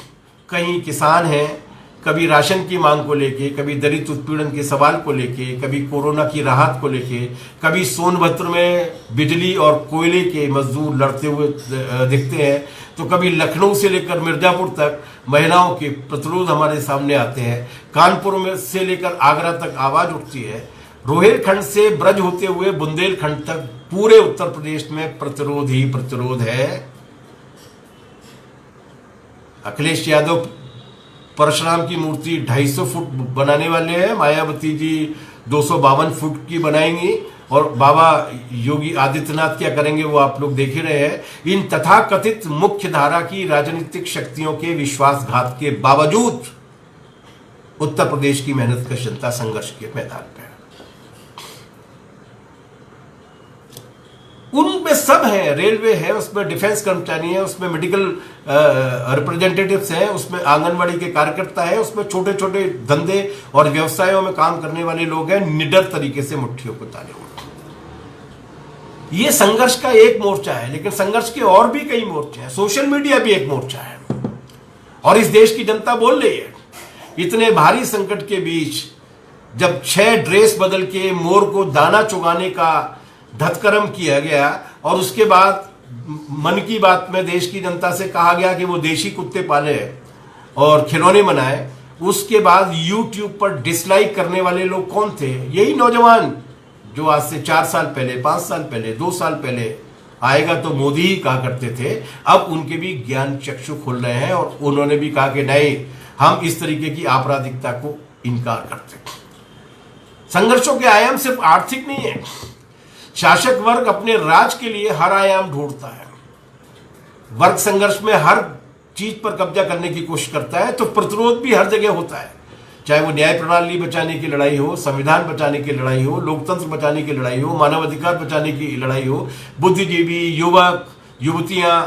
कहीं किसान हैं, कभी राशन की मांग को लेके, कभी दलित उत्पीड़न के सवाल को लेके, कभी कोरोना की राहत को लेके, कभी सोनभद्र में बिजली और कोयले के मजदूर लड़ते हुए दिखते हैं, तो कभी लखनऊ से लेकर मिर्जापुर तक महिलाओं के प्रतिरोध हमारे सामने आते हैं। कानपुर में से लेकर आगरा तक आवाज उठती है। रोहिलखंड से ब्रज होते हुए बुंदेलखंड तक पूरे उत्तर प्रदेश में प्रतिरोध ही प्रतिरोध है। अखिलेश यादव परशुराम की मूर्ति 250 फुट बनाने वाले हैं, मायावती जी 252 फुट की बनाएंगी, और बाबा योगी आदित्यनाथ क्या करेंगे वो आप लोग देख ही रहे हैं। इन तथाकथित मुख्य धारा की राजनीतिक शक्तियों के विश्वासघात के बावजूद उत्तर प्रदेश की मेहनतकश जनता संघर्ष के मैदान पे है। उनमें सब है, रेलवे है, उसमें डिफेंस कर्मचारी है, उसमें मेडिकल रिप्रेजेंटेटिव्स हैं, उसमें आंगनवाड़ी के कार्यकर्ता है, उसमें छोटे छोटे धंधे और व्यवसायों में काम करने वाले लोग हैं। निडर तरीके से मुट्ठियों को ताले हुए। ये संघर्ष का एक मोर्चा है, लेकिन संघर्ष के और भी कई मोर्चे हैं। सोशल मीडिया भी एक मोर्चा है, और इस देश की जनता बोल रही है। इतने भारी संकट के बीच जब 6 ड्रेस बदल के मोर को दाना चुगाने का धतकर्म किया गया और उसके बाद मन की बात में देश की जनता से कहा गया कि वो देशी कुत्ते पाले और खिलौने बनाए, उसके बाद YouTube पर डिसलाइक करने वाले लोग कौन थे? यही नौजवान जो आज से 4 साल पहले, 5 साल पहले, 2 साल पहले आएगा तो मोदी ही कहा करते थे। अब उनके भी ज्ञान चक्षु खुल रहे हैं और उन्होंने भी कहा कि नहीं, हम इस तरीके की आपराधिकता को इनकार करते हैं। संघर्षों के आयाम सिर्फ आर्थिक नहीं है। शासक वर्ग अपने राज के लिए हर आयाम ढूंढता है। वर्ग संघर्ष में हर चीज पर कब्जा करने की कोशिश करता है, तो प्रतिरोध भी हर जगह होता है, चाहे वो न्याय प्रणाली बचाने की लड़ाई हो, संविधान बचाने की लड़ाई हो, लोकतंत्र बचाने की लड़ाई हो, मानवाधिकार बचाने की लड़ाई हो। बुद्धिजीवी, युवक, युवतियां,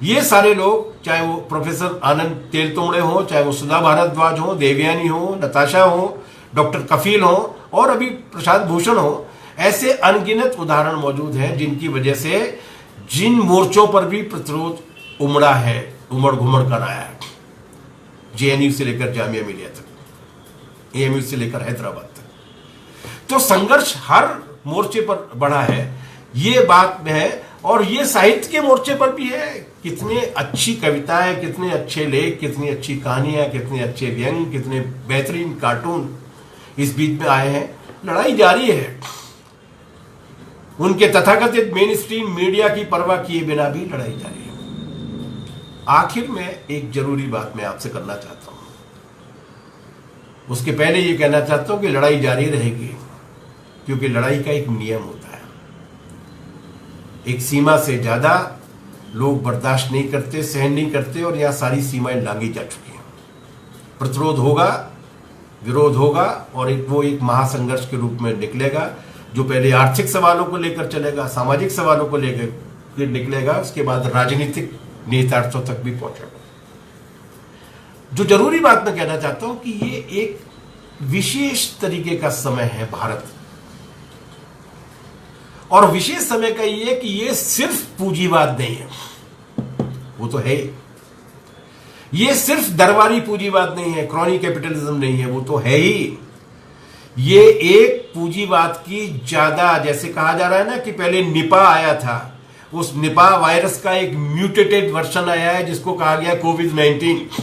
ये सारे लोग, चाहे वो प्रोफेसर आनंद तेलतुंबड़े हो, चाहे वो सुधा भारद्वाज हो, देवयानी हो, नताशा हो, डॉक्टर कफील हो और अभी प्रशांत भूषण हो, ऐसे अनगिनत उदाहरण मौजूद हैं जिनकी वजह से जिन मोर्चों पर भी प्रतिरोध उमड़ा है, उमड़ घुमड़ कर आया है, जेएनयू से लेकर जामिया मिलिया तक, एएमयू से लेकर हैदराबाद तक, तो संघर्ष हर मोर्चे पर बढ़ा है, ये बात है। और ये साहित्य के मोर्चे पर भी है। कितने अच्छी कविताएं, कितने अच्छे लेख, कितनी अच्छी कहानियां, कितने अच्छे व्यंग, कितने बेहतरीन कार्टून इस बीच में आए हैं। लड़ाई जारी है। उनके तथाकथित मेन स्ट्रीम मीडिया की परवाह किए बिना भी लड़ाई जारी है। आखिर में एक जरूरी बात मैं आपसे करना चाहता हूं। उसके पहले ये कहना चाहता हूं कि लड़ाई जारी रहेगी, क्योंकि लड़ाई का एक नियम होता है। एक सीमा से ज्यादा लोग बर्दाश्त नहीं करते, सहन नहीं करते, और यहां सारी सीमाएं लांघी जा चुकी हैं। प्रतिरोध होगा, विरोध होगा, और वो एक महासंघर्ष के रूप में निकलेगा, जो पहले आर्थिक सवालों को लेकर चलेगा, सामाजिक सवालों को लेकर निकलेगा, उसके बाद राजनीतिक निहितार्थों तक भी पहुंचेगा। जो जरूरी बात मैं कहना चाहता हूं कि ये एक विशेष तरीके का समय है भारत, और विशेष समय का ये कि ये सिर्फ पूंजीवाद नहीं है, वो तो है, ये सिर्फ दरबारी पूंजीवाद नहीं है, क्रॉनी कैपिटलिज्म नहीं है, वो तो है ही। ये एक पूंजीवाद की ज्यादा, जैसे कहा जा रहा है ना कि पहले निपा आया था, उस निपा वायरस का एक म्यूटेटेड वर्जन आया है जिसको कहा गया कोविड-19।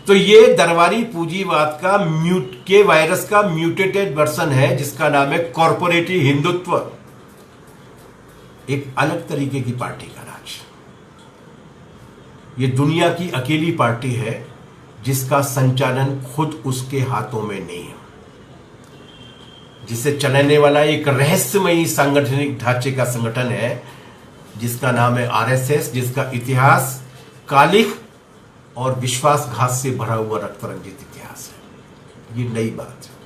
तो ये दरबारी पूंजीवाद का के वायरस का म्यूटेटेड वर्जन है जिसका नाम है कॉर्पोरेटिव हिंदुत्व। एक अलग तरीके की पार्टी का राज। ये दुनिया की अकेली पार्टी है जिसका संचालन खुद उसके हाथों में नहीं है, जिसे चलाने वाला एक रहस्यमयी सांगठनिक ढांचे का संगठन है जिसका नाम है आरएसएस, जिसका इतिहास कालिख और विश्वासघात से भरा हुआ रक्तरंजित इतिहास है। ये नई बात है।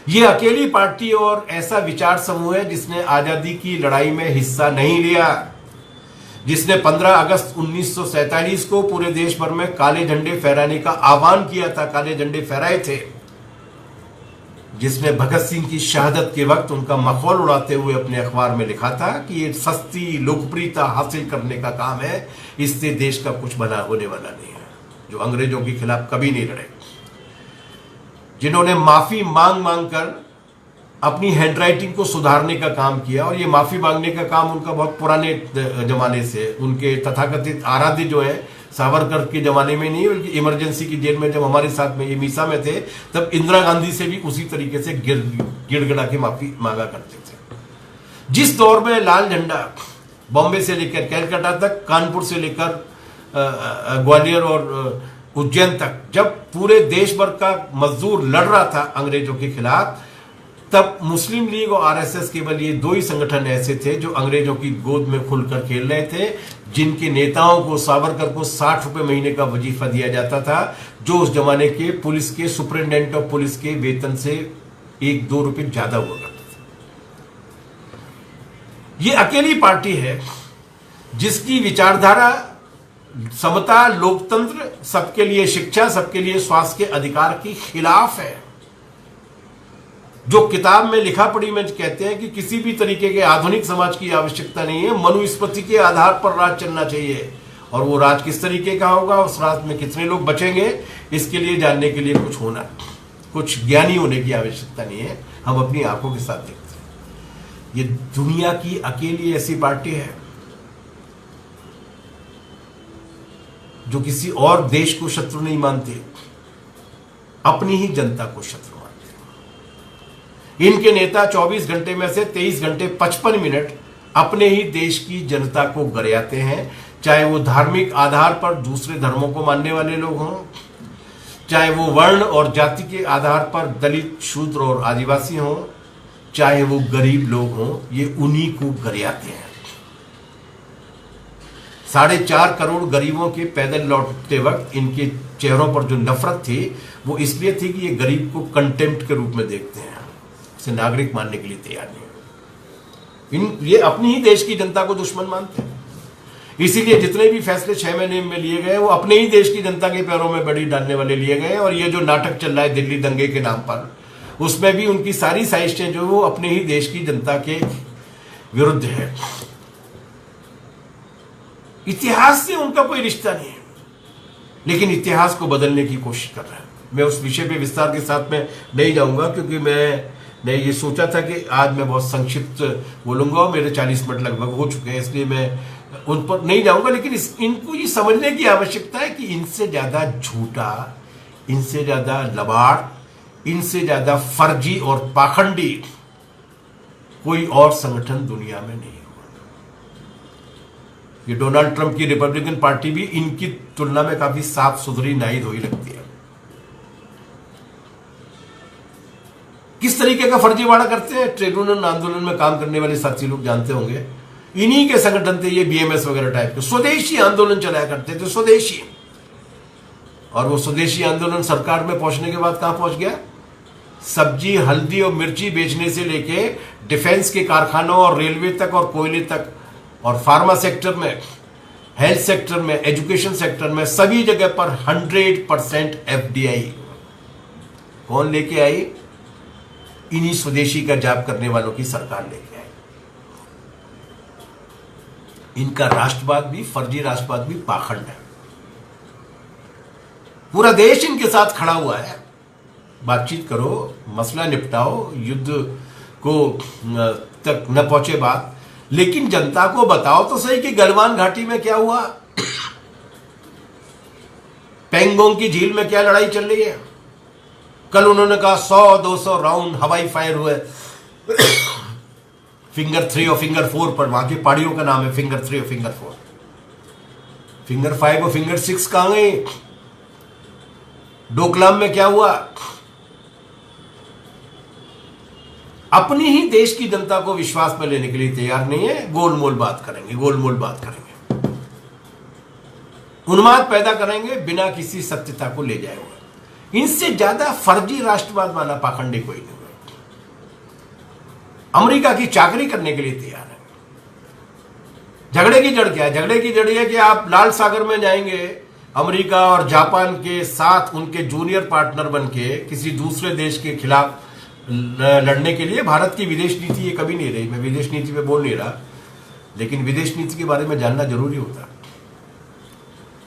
ये अकेली पार्टी और ऐसा विचार समूह है जिसने आजादी की लड़ाई में हिस्सा नहीं लिया, जिसने 15 अगस्त 1947 को पूरे देश भर में काले झंडे फहराने का आह्वान किया था, काले झंडे फहराए थे, जिसने भगत सिंह की शहादत के वक्त उनका मखौल उड़ाते हुए अपने अखबार में लिखा था कि ये सस्ती लोकप्रियता हासिल करने का काम है, इससे देश का कुछ बना होने वाला नहीं है, जो अंग्रेजों के खिलाफ कभी नहीं लड़े, जिन्होंने माफी मांग मांग कर अपनी हैंडराइटिंग को सुधारने का काम किया। और ये माफी मांगने का काम उनका बहुत पुराने जमाने से, उनके तथाकथित आराध्य जो है सावरकर के जमाने में नहीं, बल्कि इमरजेंसी की जेल में जब हमारे साथ में ये मीसा में थे, तब इंदिरा गांधी से भी उसी तरीके से गिड़गिड़ा के माफी मांगा करते थे। जिस दौर में लाल झंडा बॉम्बे से लेकर कैलकाटा तक, कानपुर से लेकर ग्वालियर और उज्जैन तक, जब पूरे देश भर का मजदूर लड़ रहा था अंग्रेजों के खिलाफ, तब मुस्लिम लीग और आरएसएस केवल ये दो ही संगठन ऐसे थे जो अंग्रेजों की गोद में खुलकर खेल रहे थे, जिनके नेताओं को, सावरकर को 60 रुपए महीने का वजीफा दिया जाता था, जो उस जमाने के पुलिस के सुपरिटेंडेंट ऑफ पुलिस के वेतन से 1-2 रुपए ज्यादा हुआ करता था। ये अकेली पार्टी है जिसकी विचारधारा समता, लोकतंत्र, सबके लिए शिक्षा, सबके लिए स्वास्थ्य के अधिकार की खिलाफ है। जो किताब में लिखा पढ़ी में कहते हैं कि किसी भी तरीके के आधुनिक समाज की आवश्यकता नहीं है, मनुस्मृति के आधार पर राज चलना चाहिए, और वो राज किस तरीके का होगा, उस राज में कितने लोग बचेंगे, इसके लिए जानने के लिए कुछ ज्ञानी होने की आवश्यकता नहीं है, हम अपनी आंखों के साथ देखते हैं। ये दुनिया की अकेली ऐसी पार्टी है जो किसी और देश को शत्रु नहीं मानती, अपनी ही जनता को शत्रु मानते। इनके नेता 24 घंटे में से 23 घंटे 55 मिनट अपने ही देश की जनता को गरियाते हैं, चाहे वो धार्मिक आधार पर दूसरे धर्मों को मानने वाले लोग हों, चाहे वो वर्ण और जाति के आधार पर दलित, शूद्र और आदिवासी हों, चाहे वो गरीब लोग हों, ये उन्हीं को गरियाते हैं। 4.5 करोड़ गरीबों के पैदल लौटते वक्त इनके चेहरों पर जो नफरत थी वो इसलिए थी कि ये गरीब को कंटेम्प्ट के रूप में देखते हैं, उसे नागरिक मानने के लिए तैयार नहीं। ये अपनी ही देश की जनता को दुश्मन मानते हैं। इसीलिए जितने भी फैसले 6 महीने में लिए गए वो अपने ही देश की जनता के पैरों में बड़ी डालने वाले लिए गए। और ये जो नाटक चल रहा है दिल्ली दंगे के नाम पर, उसमें भी उनकी सारी साजिशें जो वो अपने ही देश की जनता के विरुद्ध है। इतिहास से उनका कोई रिश्ता नहीं है, लेकिन इतिहास को बदलने की कोशिश कर रहे हैं। मैं उस विषय पे विस्तार के साथ में नहीं जाऊंगा, क्योंकि मैंने ये सोचा था कि आज मैं बहुत संक्षिप्त बोलूंगा और मेरे 40 मिनट लगभग हो चुके हैं, इसलिए मैं उन पर नहीं जाऊंगा। लेकिन इनको ये समझने की आवश्यकता है कि इनसे ज्यादा झूठा, इनसे ज्यादा लबाड़, इनसे ज्यादा फर्जी और पाखंडी कोई और संगठन दुनिया में नहीं। ये डोनाल्ड ट्रंप की रिपब्लिकन पार्टी भी इनकी तुलना में काफी साफ सुथरी नाई धोई लगती है। किस तरीके का फर्जीवाड़ा करते हैं ट्रेड यूनियन आंदोलन में काम करने वाले साथी लोग जानते होंगे। इन्हीं के संगठन थे ये, बीएमएस वगैरह टाइप के स्वदेशी आंदोलन चलाया करते थे, स्वदेशी। और वो स्वदेशी आंदोलन सरकार में पहुंचने के बाद कहां पहुंच गया? सब्जी, हल्दी और मिर्ची बेचने से लेके डिफेंस के कारखानों और रेलवे तक और कोयले तक और फार्मा सेक्टर में, हेल्थ सेक्टर में, एजुकेशन सेक्टर में, सभी जगह पर 100% एफडीआई कौन लेके आई? इन्हीं स्वदेशी का जाप करने वालों की सरकार लेके आई। इनका राष्ट्रवाद भी, फर्जी राष्ट्रवाद भी पाखंड है। पूरा देश इनके साथ खड़ा हुआ है। बातचीत करो, मसला निपटाओ, युद्ध को तक न पहुंचे बात, लेकिन जनता को बताओ तो सही कि गलवान घाटी में क्या हुआ, पेंगोंग की झील में क्या लड़ाई चल रही है। कल उन्होंने कहा 100-200 राउंड हवाई फायर हुए फिंगर 3 और फिंगर 4 पर। वहां की पहाड़ियों का नाम है फिंगर 3 और फिंगर 4। फिंगर 5 और फिंगर 6 कहां गई? डोकलाम में क्या हुआ? अपनी ही देश की जनता को विश्वास में लेने के लिए तैयार नहीं है। गोलमोल बात करेंगे, गोलमोल बात करेंगे, उन्माद पैदा करेंगे, बिना किसी सत्यता को ले जाए हुए। इनसे ज्यादा फर्जी राष्ट्रवाद वाला पाखंडी कोई नहीं। अमेरिका की चाकरी करने के लिए तैयार है। झगड़े की जड़ क्या है? झगड़े की जड़ है कि आप लाल सागर में जाएंगे, अमेरिका और जापान के साथ उनके जूनियर पार्टनर बनके किसी दूसरे देश के खिलाफ लड़ने के लिए। भारत की विदेश नीति ये कभी नहीं रही। मैं विदेश नीति पे बोल नहीं रहा, लेकिन विदेश नीति के बारे में जानना जरूरी होता है।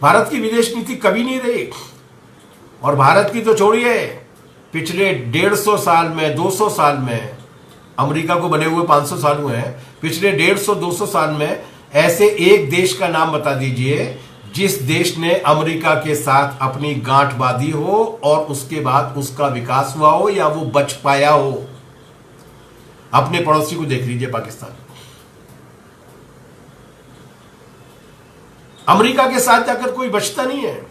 भारत की विदेश नीति कभी नहीं रही। और भारत की तो छोड़िए, पिछले 150 साल में, 200 साल में, अमेरिका को बने हुए 500 साल हुए हैं, पिछले 150-200 साल में ऐसे एक देश का नाम बता दीजिए जिस देश ने अमेरिका के साथ अपनी गांठ बांधी हो और उसके बाद उसका विकास हुआ हो या वो बच पाया हो। अपने पड़ोसी को देख लीजिए, पाकिस्तान। अमेरिका के साथ जाकर कोई बचता नहीं है।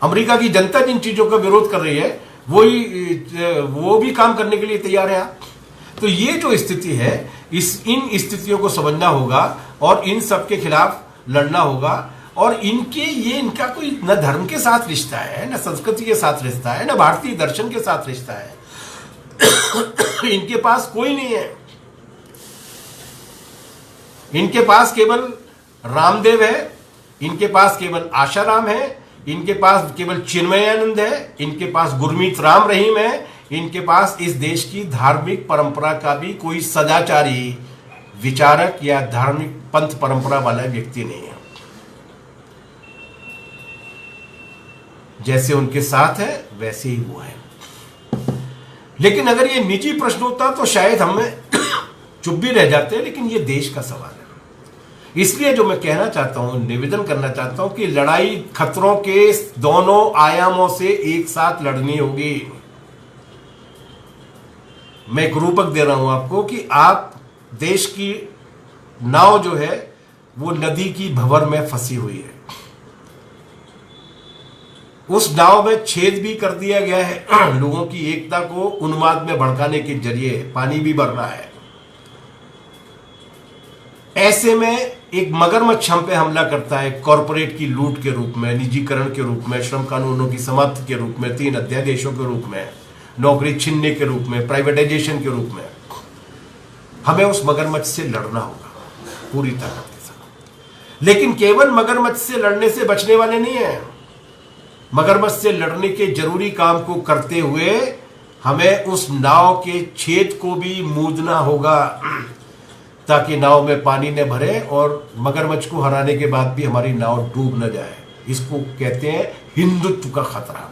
अमेरिका की जनता जिन चीजों का विरोध कर रही है वो भी काम करने के लिए तैयार है। तो ये जो स्थिति है, इन स्थितियों को समझना होगा और इन सब के खिलाफ लड़ना होगा। और इनका कोई न धर्म के साथ रिश्ता है, न संस्कृति के साथ रिश्ता है, न भारतीय दर्शन के साथ रिश्ता है। इनके पास कोई नहीं है। इनके पास केवल रामदेव है, इनके पास केवल आशाराम है, इनके पास केवल चिन्मयानंद है, इनके पास गुरमीत राम रहीम है। इनके पास इस देश की धार्मिक परंपरा का भी कोई सदाचारी विचारक या धार्मिक पंथ परंपरा वाला व्यक्ति नहीं है। जैसे उनके साथ है वैसे ही वो है। लेकिन अगर ये निजी प्रश्न होता तो शायद हमें चुप भी रह जाते हैं, लेकिन ये देश का सवाल है। इसलिए जो मैं कहना चाहता हूं, निवेदन करना चाहता हूं कि लड़ाई खतरों के दोनों आयामों से एक साथ लड़नी होगी। मैं एक रूपक दे रहा हूं आपको कि आप देश की नाव जो है वो नदी की भंवर में फंसी हुई है। उस नाव में छेद भी कर दिया गया है लोगों की एकता को उन्माद में भड़काने के जरिए, पानी भी भर रहा है। ऐसे में एक मगरमच्छ हम पे हमला करता है कॉरपोरेट की लूट के रूप में, निजीकरण के रूप में, श्रम कानूनों की समाप्ति के रूप में, 3 अध्यादेशों के रूप में, नौकरी छीनने के रूप में, प्राइवेटाइजेशन के रूप में। हमें उस मगरमच्छ से लड़ना होगा पूरी ताकत के साथ। लेकिन केवल मगरमच्छ से लड़ने से बचने वाले नहीं है। मगरमच्छ से लड़ने के जरूरी काम को करते हुए हमें उस नाव के छेद को भी मूदना होगा ताकि नाव में पानी न भरे और मगरमच्छ को हराने के बाद भी हमारी नाव डूब न जाए। इसको कहते हैं हिंदुत्व का खतरा।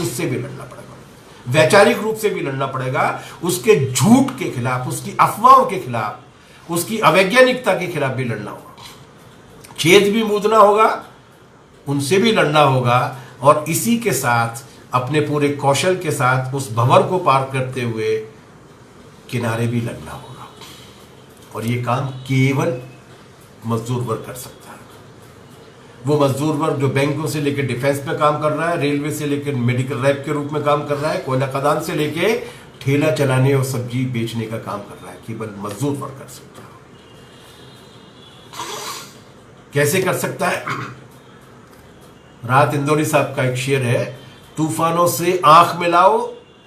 उससे भी लड़ना पड़ेगा, वैचारिक रूप से भी लड़ना पड़ेगा, उसके झूठ के खिलाफ, उसकी अफवाहों के खिलाफ, उसकी अवैज्ञानिकता के खिलाफ भी लड़ना होगा। छेद भी मूदना होगा, उनसे भी लड़ना होगा, और इसी के साथ अपने पूरे कौशल के साथ उस भंवर को पार करते हुए किनारे भी लगना होगा। और ये काम केवल मजदूर वर्ग कर सकता है। वो मजदूर वर्ग जो बैंकों से लेकर डिफेंस में काम कर रहा है, रेलवे से लेकर मेडिकल रैप के रूप में काम कर रहा है, कोयला खदान से लेकर ठेला चलाने और सब्जी बेचने का काम कर रहा है, केवल मजदूर वर्ग कर सकता है। कैसे कर सकता है? राहत इंदौरी साहब का एक शेर है, तूफानों से आंख मिलाओ,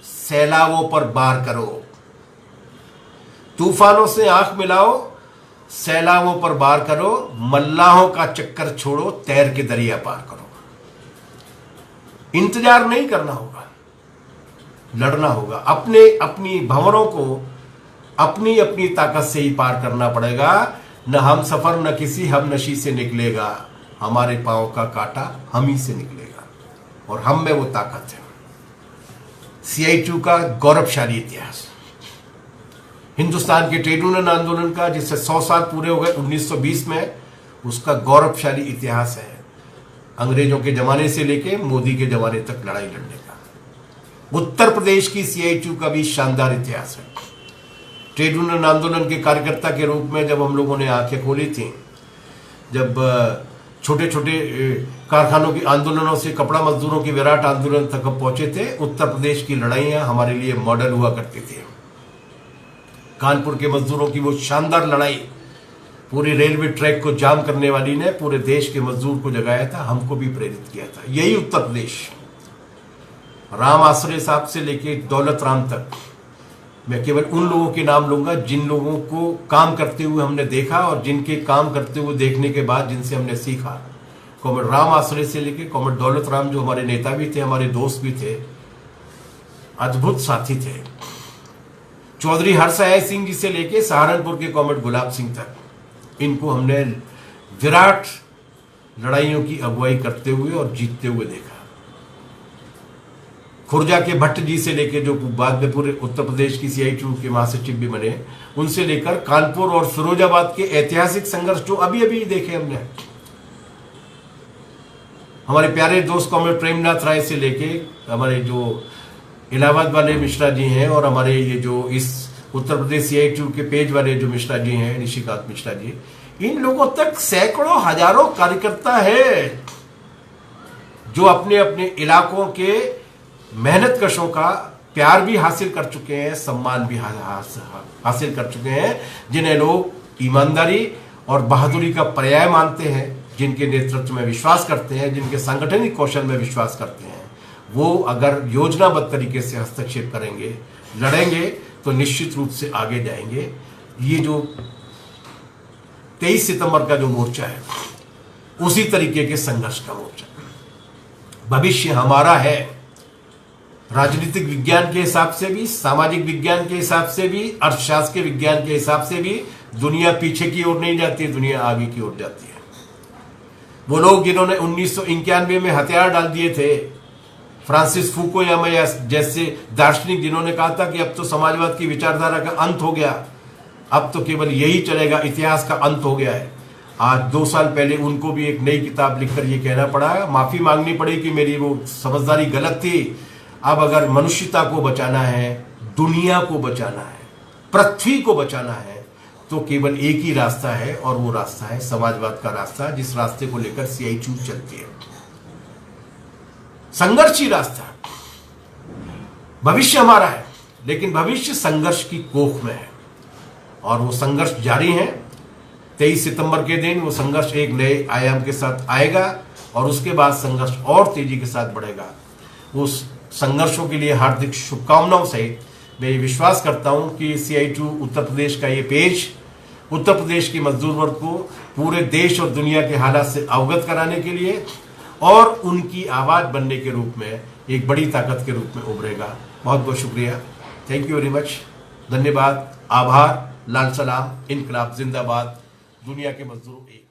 सैलाबों पर वार करो। तूफानों से आंख मिलाओ, सैलाबों पर वार करो, मल्लाहों का चक्कर छोड़ो, तैर के दरिया पार करो। इंतजार नहीं करना होगा, लड़ना होगा। अपने अपनी भंवरों को अपनी अपनी ताकत से ही पार करना पड़ेगा। न हम सफर न किसी हम नशी से निकलेगा, हमारे पांव का कांटा हम ही से निकलेगा, और हम में वो ताकत है। CI2 का गौरवशाली इतिहास, हिंदुस्तान के ट्रेड यूनियन आंदोलन का, जिससे 100 साल पूरे हो गए 1920 में, उसका गौरवशाली इतिहास है। अंग्रेजों के जमाने से लेके मोदी के जमाने तक लड़ाई लड़ने का। उत्तर प्रदेश की CI2 का भी शानदार इतिहास है। ट्रेड यूनियन आंदोलन के कार्यकर्ता के रूप में जब हम लोगों ने आंखें खोली थी, जब छोटे छोटे कारखानों की आंदोलनों से कपड़ा मजदूरों की विराट आंदोलन तक पहुंचे थे, उत्तर प्रदेश की लड़ाइयां हमारे लिए मॉडल हुआ करती थी। कानपुर के मजदूरों की वो शानदार लड़ाई, पूरी रेलवे ट्रैक को जाम करने वाली ने पूरे देश के मजदूर को जगाया था, हमको भी प्रेरित किया था। यही उत्तर प्रदेश, राम आश्रय साहब से लेके दौलत राम तक, मैं केवल उन लोगों के नाम लूंगा जिन लोगों को काम करते हुए हमने देखा और जिनके काम करते हुए देखने के बाद जिनसे हमने सीखा। कॉमरेड राम आश्रय से लेके कॉमरेड दौलत राम, जो हमारे नेता भी थे, हमारे दोस्त भी थे, अद्भुत साथी थे। चौधरी हरसहाय सिंह जी से लेके सहारनपुर के कॉमरेड गुलाब सिंह तक, इनको हमने विराट लड़ाइयों की अगुवाई करते हुए और जीतते हुए देखा। खुर्जा के भट्ट जी से लेकर, जो बाद में पूरे उत्तर प्रदेश की CI2 के महासचिव भी बने, उनसे लेकर कानपुर और फिरोजाबाद के ऐतिहासिक संघर्ष जो अभी अभी देखे हमने। हमारे प्यारे दोस्त कॉमरेड प्रेमनाथ राय से लेके हमारे जो इलाहाबाद वाले मिश्रा जी हैं, और हमारे ये जो इस उत्तर प्रदेश CI2 के पेज वाले जो मिश्रा जी हैं, निशिकांत मिश्रा जी, इन लोगों तक सैकड़ों हजारों कार्यकर्ता है जो अपने अपने इलाकों के मेहनत कशों का प्यार भी हासिल कर चुके हैं, सम्मान भी हासिल कर चुके हैं, जिन्हें लोग ईमानदारी और बहादुरी का पर्याय मानते हैं, जिनके नेतृत्व में विश्वास करते हैं, जिनके सांगठनिक कौशल में विश्वास करते हैं। वो अगर योजनाबद्ध तरीके से हस्तक्षेप करेंगे, लड़ेंगे, तो निश्चित रूप से आगे जाएंगे। ये जो 23 सितंबर का जो मोर्चा है, उसी तरीके के संघर्ष का मोर्चा। भविष्य हमारा है, राजनीतिक विज्ञान के हिसाब से भी, सामाजिक विज्ञान के हिसाब से भी, अर्थशास्त्र के विज्ञान के हिसाब से भी। दुनिया पीछे की ओर नहीं जाती, दुनिया आगे की ओर जाती है। वो लोग जिन्होंने 1991 में हथियार डाल दिए थे, फ्रांसिस फुकुयामा जैसे दार्शनिक, जिन्होंने कहा था कि अब तो समाजवाद की विचारधारा का अंत हो गया, अब तो केवल यही चलेगा, इतिहास का अंत हो गया है। आज 2 साल पहले उनको भी एक नई किताब लिखकर ये कहना पड़ा, माफी मांगनी पड़ी कि मेरी वो समझदारी गलत थी। अब अगर मनुष्यता को बचाना है, दुनिया को बचाना है, पृथ्वी को बचाना है, तो केवल एक ही रास्ता है, और वो रास्ता है समाजवाद का रास्ता, जिस रास्ते को लेकर CITU चलती है। संघर्षी रास्ता, भविष्य हमारा है, लेकिन भविष्य संघर्ष की कोख में है, और वो संघर्ष जारी है। 23 सितंबर के दिन वो संघर्ष एक नए आयाम के साथ आएगा, और उसके बाद संघर्ष और तेजी के साथ बढ़ेगा। उस संघर्षों के लिए हार्दिक शुभकामनाओं से मैं विश्वास करता हूं कि CITU उत्तर प्रदेश का ये पेज उत्तर प्रदेश के मजदूर वर्ग को पूरे देश और दुनिया के हालात से अवगत कराने के लिए और उनकी आवाज बनने के रूप में एक बड़ी ताकत के रूप में उभरेगा। बहुत बहुत शुक्रिया, थैंक यू वेरी मच, धन्यवाद, आभार, लाल सलाम, इनकलाब जिंदाबाद, दुनिया के मजदूरों एक।